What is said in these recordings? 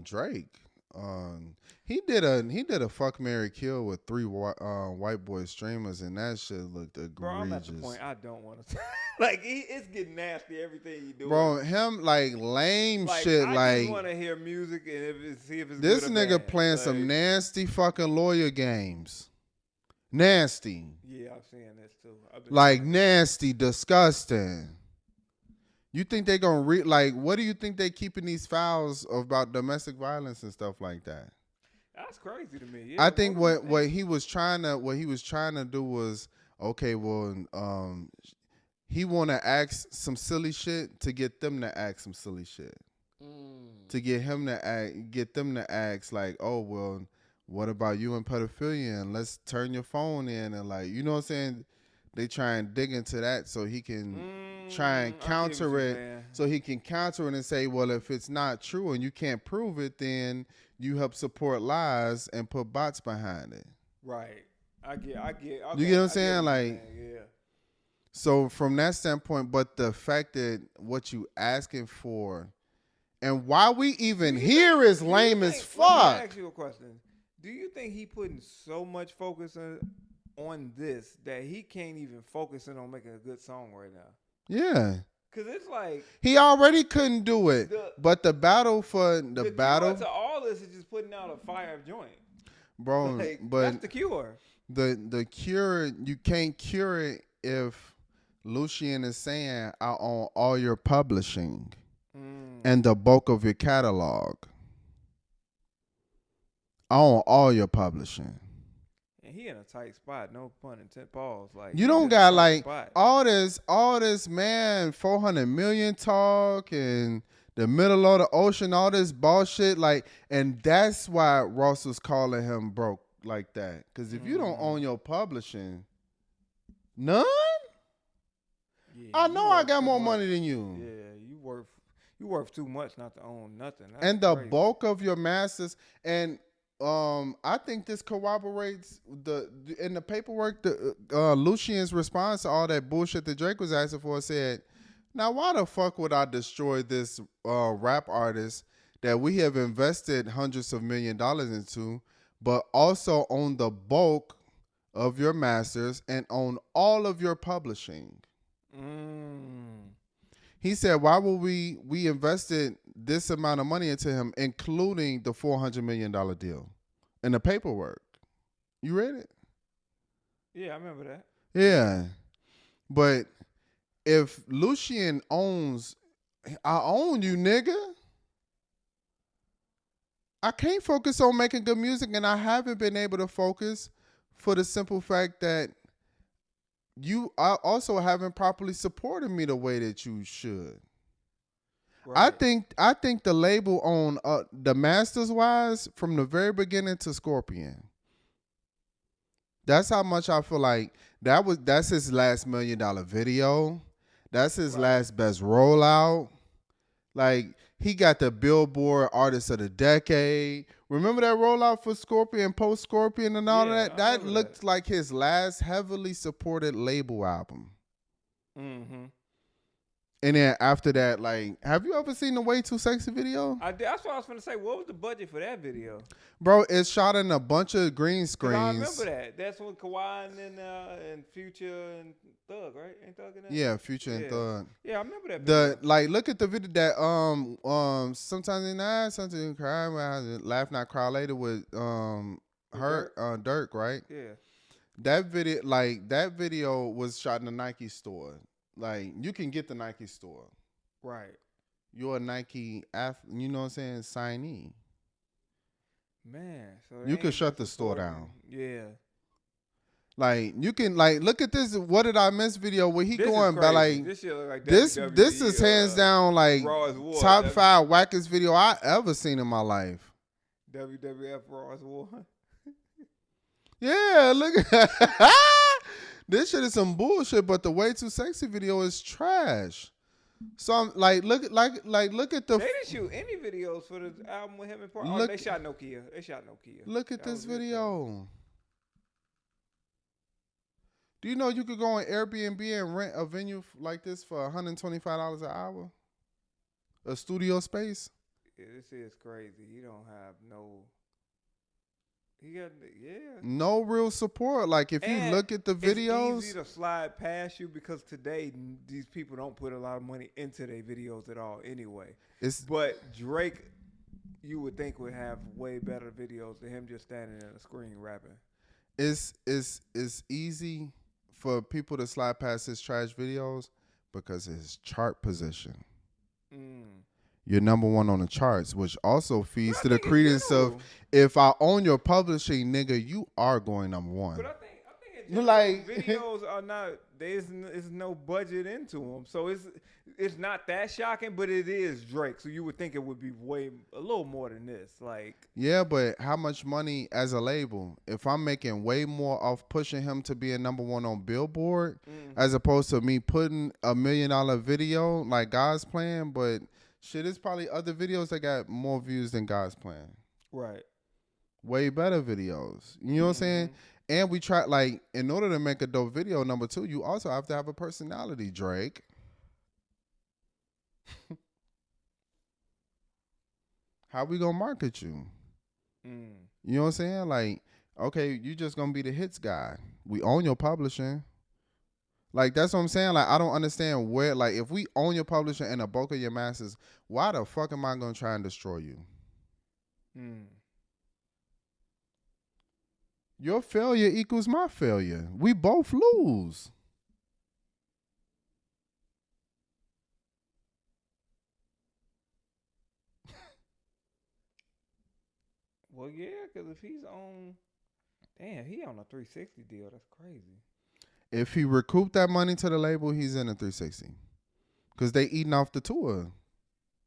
Drake. He did a fuck Mary kill with three white boy streamers, and that shit looked Bro, I'm at the point egregious. I don't want to. Like, it's getting nasty. Everything you doing. Bro, him like lame Like, shit. I just Like want to hear music and see if it's good this or nigga bad. playing some Like, nasty fucking lawyer games. Nasty. yeah, I'm seeing this too. I've been Like seeing this. nasty, disgusting. You think they gonna like? What do you think they keeping these files about domestic violence and stuff like that? That's crazy to me. I Yeah, think what he was trying to do was okay. Well, he want to ask some silly shit to get them to ask some silly shit to get them to ask like, oh well, what about you and pedophilia? And let's turn your phone in and like, you know what I'm saying? They try and dig into that so he can try and I see what counter you're it. saying. So he can counter it and say, well, if it's not true and you can't prove it, then you help support lies and put bots behind it. Right. I get. Okay, You get what I'm I get saying? what you're Like, saying, yeah. so from that standpoint, but the fact that what you asking for and why we even here is lame as Let me fuck. ask you a question. Do you think he putting so much focus on this that he can't even focus in on making a good song right now? Yeah. Cause it's like He already couldn't do it. But the battle for the battle cure to all this is just putting out a fire joint. bro, Like, but that's the cure. the cure, you can't cure it if Lucien is saying I own all your publishing and the bulk of your catalog. I own all your publishing. And he in a tight spot, no pun intended. Pause. Like, You he's don't in a got tight like spot. all this man 400 million talk and the middle of the ocean, all this bullshit, like, and that's why Ross was calling him broke like that. Because if you don't own your publishing, none. Yeah, I you know I worth got too more much. money than you. Yeah, you worth too much not to own nothing. That's And the crazy. bulk of your masters, and I think this corroborates in the paperwork. The Lucian's response to all that bullshit that Drake was asking for said, "Now why the fuck would I destroy this rap artist that we have invested hundreds of $1,000,000 into, but also own the bulk of your masters and own all of your publishing?" He said, "Why would we invested this amount of money into him, including the $400 million deal and the paperwork?" You read it? Yeah, I remember that. Yeah, but if Lucien owns, I own you, nigga. I can't focus on making good music, and I haven't been able to focus for the simple fact that you also haven't properly supported me the way that you should. Right. I think the label on the Masters wise from the very beginning to Scorpion. That's how much I feel like that's his last $1,000,000 video. That's his last best rollout. Like he got the Billboard Artist of the Decade. Remember that rollout for Scorpion, post Scorpion, and all of that? That looked like his last heavily supported label album. Mm-hmm. And then after that, like, have you ever seen the Way Too Sexy video? That's what I was going to say. What was the budget for that video? Bro, it's shot in a bunch of green screens. I remember that. That's when Kawhi and Future and Thug, right? Ain't Thug in that? Yeah, Future and Thug. Yeah, I remember that video. Like, look at the video that sometimes in night, sometimes you cry, laugh not cry later with Dirk, right? Yeah. That video was shot in a Nike store. Like, you can get the Nike store. Right. You're a Nike athlete, you know what I'm saying, signee. Man, so you can shut the store down. Yeah. Like, you can, like, look at this What Did I Miss video where he going by, like, this shit look like this WWE, is hands down, like, top 5 wackest video I ever seen in my life. WWF Raw as War. Yeah, look at this shit is some bullshit, but the Way Too Sexy video is trash. So I'm like, look at the. They didn't shoot any videos for the album with him and Park. Oh, they shot Nokia. Look at this video. Do you know you could go on Airbnb and rent a venue like this for $125 an hour? A studio space? this is crazy. He don't have no. He got yeah. No real support. Like if you And look at the it's easy videos, to slide past you because today these people don't put a lot of money into their videos at all anyway. it's But Drake, you would think would have way better videos than him just standing in a screen rapping. it's easy for people to slide past his trash videos because of his chart position. You're number one on the charts, which also feeds to the credence of if I own your publishing, nigga, you are going number one. But I think in general, Like videos are not. There's no budget into them, so it's not that shocking. But it is Drake, so you would think it would be a little more than this. Like yeah, but how much money as a label? If I'm making way more off pushing him to be a number one on Billboard, as opposed to me putting $1 million video like God's Plan, but shit, it's probably other videos that got more views than God's Plan. right. Way better videos. You know what I'm saying? And we try, like, in order to make a dope video, number two, you also have to have a personality, Drake. How we gonna market you? You know what I'm saying? Like, okay, you just gonna be the hits guy. We own your publishing. Like, that's what I'm saying. Like, I don't understand where, like, if we own your publishing and the bulk of your masses, why the fuck am I gonna try and destroy you? Your failure equals my failure. We both lose. Well, yeah, because if he's on, damn, he on a 360 deal. That's crazy. If he recouped that money to the label, he's in a 360. Because they eating off the tour.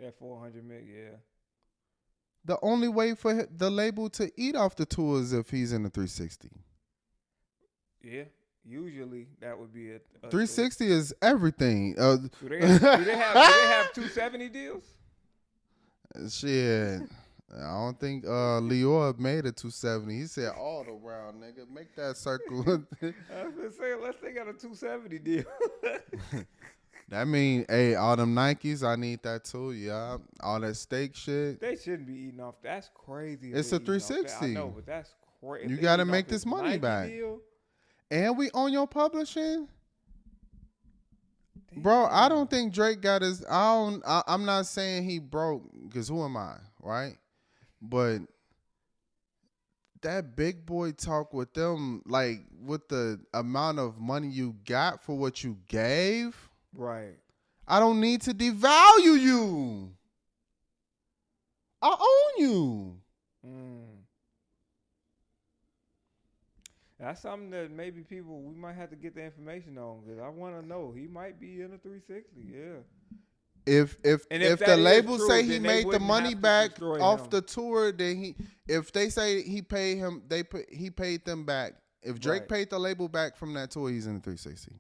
Yeah, 400 million, yeah. The only way for the label to eat off the tour is if he's in a 360. Yeah, usually that would be a 360 is everything. Do they have 270 deals? Shit. I don't think Leor made a 270. He said all around, nigga. Make that circle. I was gonna say, unless they got a 270 deal. That mean, hey, all them Nikes, I need that too. Yeah, all that steak shit. They shouldn't be eating off. That's crazy. It's a 360. I know, but that's crazy. You got to make this money back. And we own your publishing. Damn. Bro, I don't think Drake got his. I'm not saying he broke, because who am I, right? But that big boy talk with them, like with the amount of money you got for what you gave. Right. I don't need to devalue you. I own you. That's something that maybe we might have to get the information on, because I want to know. He might be in a 360, yeah. If the label true, say he made the money back off the tour, then if they say he paid him, he paid them back. If Drake paid the label back from that tour, he's in the 360.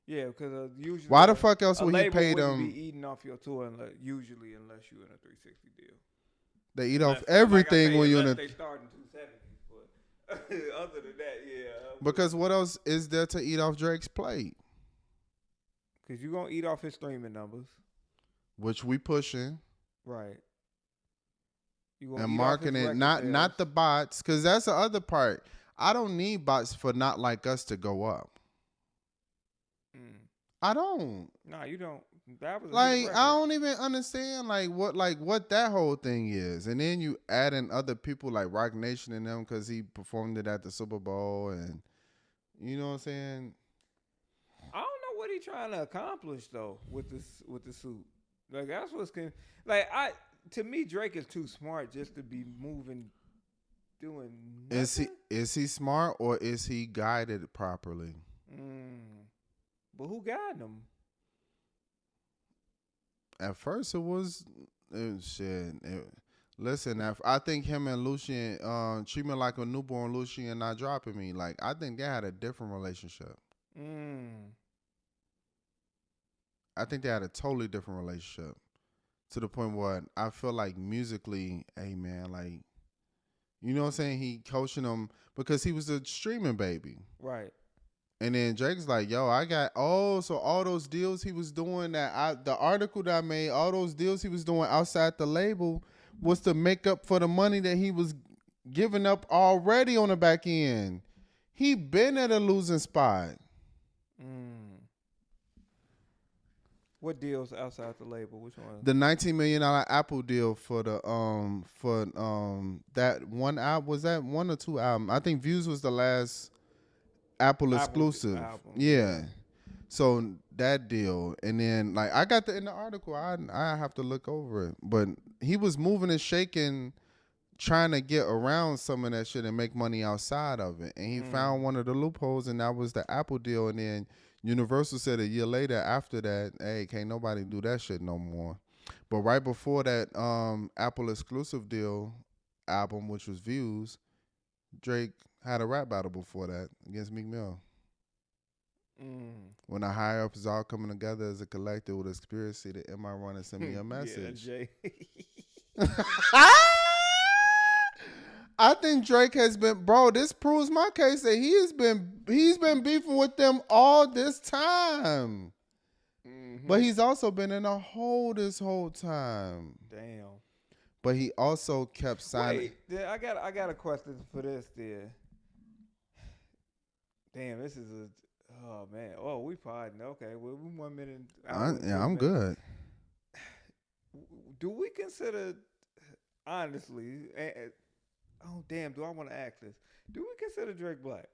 Yeah, because usually why the fuck else would he pay them? Be eating off your tour unless you're in a 360 deal. They eat off everything like when you're in a. They start in 270, but other than that, yeah. Because what else is there to eat off Drake's plate? Because you're gonna eat off his streaming numbers, which we pushing, right? And marketing, not the bots, because that's the other part. I don't need bots for Not Like Us to go up. I don't. No, you don't. That was like I don't even understand what that whole thing is. And then you add in other people like Rock Nation and them because he performed it at the Super Bowl, and you know what I'm saying. I don't know what he's trying to accomplish though with the suit. Like that's what's to me Drake is too smart just to be moving, doing nothing. Is he smart or is he guided properly? But who guided him? At first, it was shit. Listen, I think him and Lucien treat me like a newborn Lucien not dropping me. Like, I think they had a different relationship. I think they had a totally different relationship to the point where I feel like musically, hey, man, like, you know what I'm saying? He coaching them because he was a streaming baby. Right. And then Drake's like, yo, I got so all those deals he was doing the article that I made, all those deals he was doing outside the label was to make up for the money that he was giving up already on the back end. He been at a losing spot. What deals outside the label? Which one? The $19 million Apple deal for that one album, was that one or two albums? I think Views was the last Apple exclusive. Album, yeah. So that deal, and then like I got in the article, I have to look over it, but he was moving and shaking, trying to get around some of that shit and make money outside of it, and he found one of the loopholes, and that was the Apple deal. And then Universal said a year later after that, hey, can't nobody do that shit no more. But right before that Apple exclusive deal album, which was Views, Drake had a rap battle before that against Meek Mill. When the higher ups is all coming together as a collective with a conspiracy to am I run and send me a message. Yeah, I think Drake has been, bro. This proves my case that he's been beefing with them all this time, but he's also been in a hole this whole time. Damn. But he also kept signing. Wait, I got a question for this. There. Damn, this is a. Oh man. Oh, we podding. Okay, well, we 1 minute. I'm good. Do we consider, honestly? Oh damn, do I want to ask this? Do we consider Drake black?